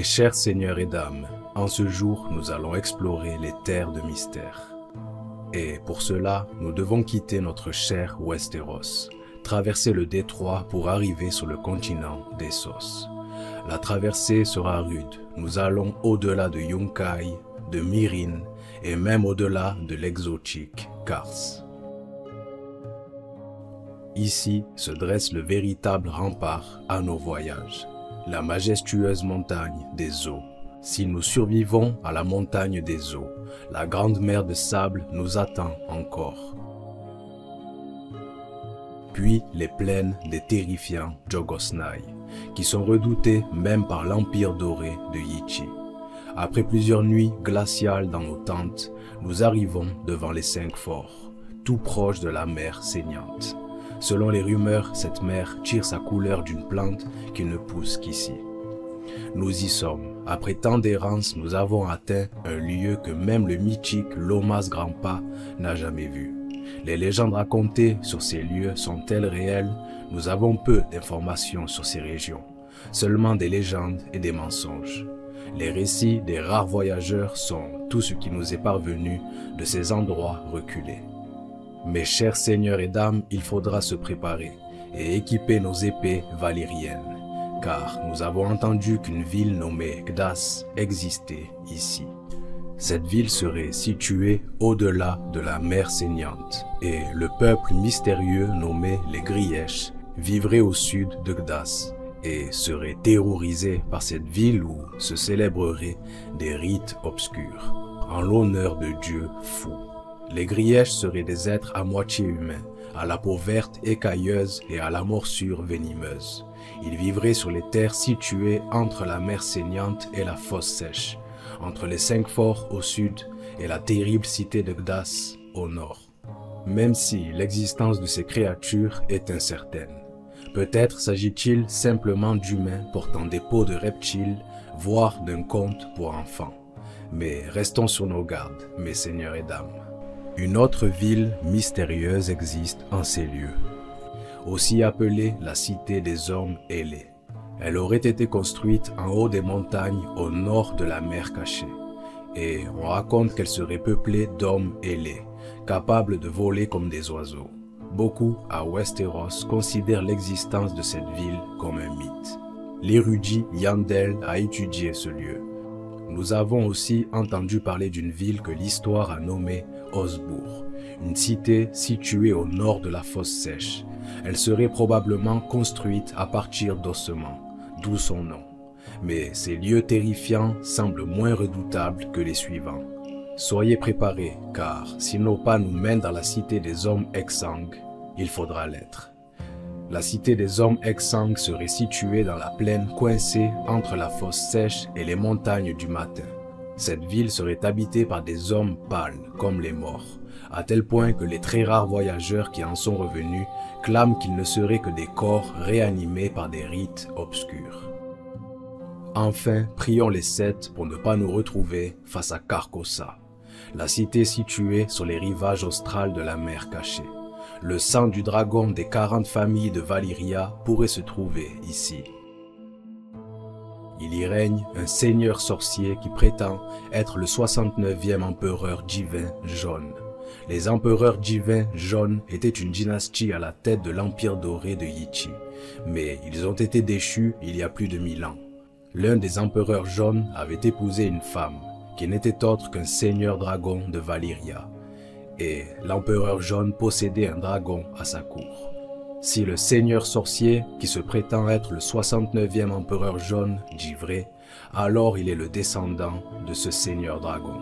Mes chers seigneurs et dames, en ce jour, nous allons explorer les terres de mystère. Et pour cela, nous devons quitter notre cher Westeros, traverser le détroit pour arriver sur le continent d'Essos. La traversée sera rude, nous allons au-delà de Yunkai, de Meereen et même au-delà de l'exotique Kars. Ici se dresse le véritable rempart à nos voyages, la majestueuse montagne des eaux. Si nous survivons à la montagne des eaux, la grande mer de sable nous attend encore. Puis les plaines des terrifiants Jogosnai, qui sont redoutées même par l'empire doré de Yichi. Après plusieurs nuits glaciales dans nos tentes, nous arrivons devant les 5 forts, tout proche de la mer saignante. Selon les rumeurs, cette mer tire sa couleur d'une plante qui ne pousse qu'ici. Nous y sommes. Après tant d'errance, nous avons atteint un lieu que même le mythique Lomas Grandpa n'a jamais vu. Les légendes racontées sur ces lieux sont-elles réelles? Nous avons peu d'informations sur ces régions, seulement des légendes et des mensonges. Les récits des rares voyageurs sont tout ce qui nous est parvenu de ces endroits reculés. Mes chers seigneurs et dames, il faudra se préparer et équiper nos épées valériennes, car nous avons entendu qu'une ville nommée Gdas existait ici. Cette ville serait située au-delà de la mer saignante, et le peuple mystérieux nommé les Grièches vivrait au sud de Gdas, et serait terrorisé par cette ville où se célébreraient des rites obscurs, en l'honneur de dieux fous. Les Grièches seraient des êtres à moitié humains, à la peau verte écailleuse et à la morsure venimeuse. Ils vivraient sur les terres situées entre la mer saignante et la fosse sèche, entre les 5 forts au sud et la terrible cité de Gdas au nord. Même si l'existence de ces créatures est incertaine. Peut-être s'agit-il simplement d'humains portant des peaux de reptiles, voire d'un conte pour enfants. Mais restons sur nos gardes, mes seigneurs et dames. Une autre ville mystérieuse existe en ces lieux, aussi appelée la cité des hommes ailés. Elle aurait été construite en haut des montagnes au nord de la mer cachée, et on raconte qu'elle serait peuplée d'hommes ailés, capables de voler comme des oiseaux. Beaucoup à Westeros considèrent l'existence de cette ville comme un mythe. L'érudit Yandel a étudié ce lieu. Nous avons aussi entendu parler d'une ville que l'histoire a nommée Osbourg, une cité située au nord de la fosse sèche. Elle serait probablement construite à partir d'ossements, d'où son nom. Mais ces lieux terrifiants semblent moins redoutables que les suivants. Soyez préparés, car si nos pas nous mènent dans la cité des hommes Exang, il faudra l'être. La cité des hommes Exang serait située dans la plaine coincée entre la fosse sèche et les montagnes du matin. Cette ville serait habitée par des hommes pâles comme les morts, à tel point que les très rares voyageurs qui en sont revenus clament qu'ils ne seraient que des corps réanimés par des rites obscurs. Enfin, prions les 7 pour ne pas nous retrouver face à Carcosa, la cité située sur les rivages australes de la mer cachée. Le sang du dragon des 40 familles de Valyria pourrait se trouver ici. Il y règne un seigneur sorcier qui prétend être le 69e empereur divin jaune. Les empereurs divins jaunes étaient une dynastie à la tête de l'empire doré de Yichi, mais ils ont été déchus il y a plus de 1000 ans. L'un des empereurs jaunes avait épousé une femme, qui n'était autre qu'un seigneur dragon de Valyria, et l'empereur jaune possédait un dragon à sa cour. Si le seigneur sorcier, qui se prétend être le 69e empereur jaune, dit vrai, alors il est le descendant de ce seigneur dragon.